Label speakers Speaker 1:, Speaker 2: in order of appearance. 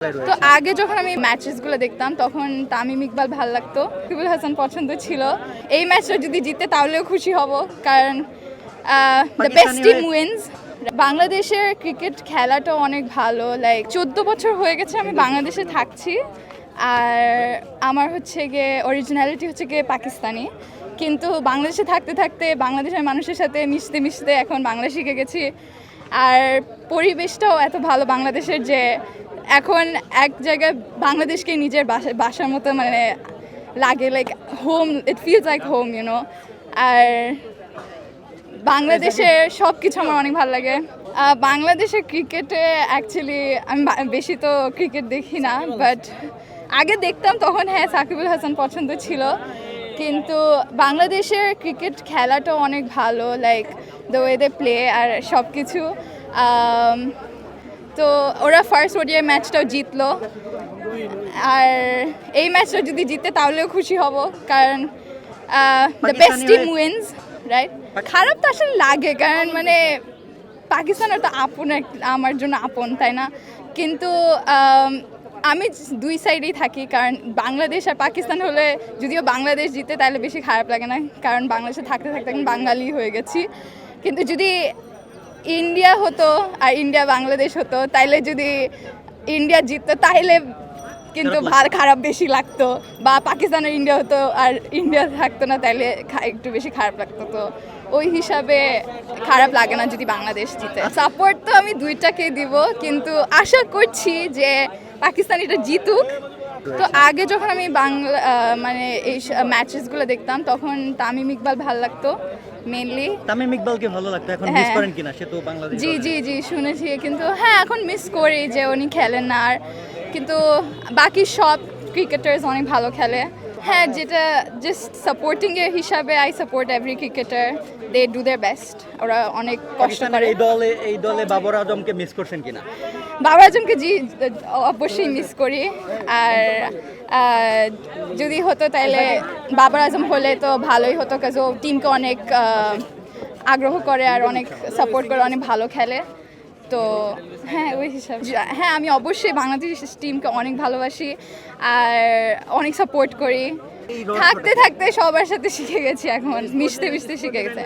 Speaker 1: তো আগে যখন আমি ম্যাচেসগুলো দেখতাম তখন তামিম ইকবাল ভালো লাগতো, সাকিবুল হাসান পছন্দ ছিল। এই ম্যাচটা যদি জিতে তাহলেও খুশি হব, কারণ দ্য বেস্ট টিম উইন্স। বাংলাদেশের ক্রিকেট খেলাটা অনেক ভালো, লাইক 14 বছর হয়ে গেছে আমি বাংলাদেশে থাকছি, আর আমার হচ্ছে গিয়ে অরিজিনালিটি হচ্ছে গিয়ে পাকিস্তানি, কিন্তু বাংলাদেশে থাকতে থাকতে বাংলাদেশের মানুষের সাথে মিশতে মিশতে এখন বাংলা শিখে গেছি। আর পরিবেশটাও এত ভালো বাংলাদেশের যে এখন এক জায়গায় বাংলাদেশকে নিজের বাসার মতো মানে লাগে, like home, it feels like home you know. আর বাংলাদেশের সব কিছু আমার অনেক ভালো লাগে। বাংলাদেশের ক্রিকেটে অ্যাকচুয়ালি আমি বেশি তো ক্রিকেট দেখি না, বাট আগে দেখতাম তখন হ্যাঁ সাকিবুল হাসান পছন্দ ছিল, কিন্তু বাংলাদেশের ক্রিকেট খেলাটাও অনেক ভালো, like the way they play আর সব কিছু। তো ওরা ফার্স্ট ওডিআই ম্যাচটাও জিতলো, আর এই ম্যাচটা যদি জিতে তাহলেও খুশি হব, কারণ the best team wins, right. খারাপ তো আসলে লাগে, কারণ মানে পাকিস্তানের তো আপন, আমার জন্য আপন, তাই না? কিন্তু আমি দুই সাইডেই থাকি, কারণ বাংলাদেশ আর পাকিস্তান হলে যদিও বাংলাদেশ জিতে তাহলে বেশি খারাপ লাগে না, কারণ বাংলাদেশে থাকতে থাকতে এখন বাঙালি হয়ে গেছি। কিন্তু যদি ইন্ডিয়া হতো আর ইন্ডিয়া বাংলাদেশ হতো, তাইলে যদি ইন্ডিয়া জিততো তাহলে কিন্তু খারাপ বেশি লাগতো, বা পাকিস্তান আর ইন্ডিয়া হতো আর ইন্ডিয়া থাকতো না তাইলে একটু বেশি খারাপ লাগতো। তো ওই হিসাবে খারাপ লাগে না যদি বাংলাদেশ জিতে। সাপোর্ট তো আমি দুইটাকে দিব, কিন্তু আশা করছি যে পাকিস্তানিটা জিতুক। তো আগে যখন আমি বাংলা মানে এই ম্যাচেসগুলো দেখতাম তখন তামিম ইকবাল ভালো লাগতো মেইনলি।
Speaker 2: তামিম ইকবালকে ভালো লাগতো, এখন মিস করেন কিনা? সে তো বাংলাদেশ।
Speaker 1: জি জি জি শুনেছি, কিন্তু হ্যাঁ এখন মিস করি যে উনি খেলেন না। আর কিন্তু বাকি সব ক্রিকেটার্স অনেক ভালো খেলে। হ্যাঁ, যেটা জাস্ট সাপোর্টিং এর হিসাবে I support every cricketer, they do their best, ওরা অনেক কষ্ট করে।
Speaker 2: এই দলে বাবর আজমকে মিস করছেন কিনা?
Speaker 1: বাবর আজমকে জি অবশ্যই মিস করি। আর যদি হতো তাইলে বাবর আজম হলে তো ভালোই হতো, কাজ ও টিমকে অনেক আগ্রহ করে আর অনেক সাপোর্ট করে, অনেক ভালো খেলে। তো হ্যাঁ ওই হিসাবে হ্যাঁ আমি অবশ্যই বাংলাদেশ টিমকে অনেক ভালোবাসি আর অনেক সাপোর্ট করি। থাকতে থাকতে সবার সাথে শিখে গেছি, এখন মিশতে মিশতে শিখে গেছে।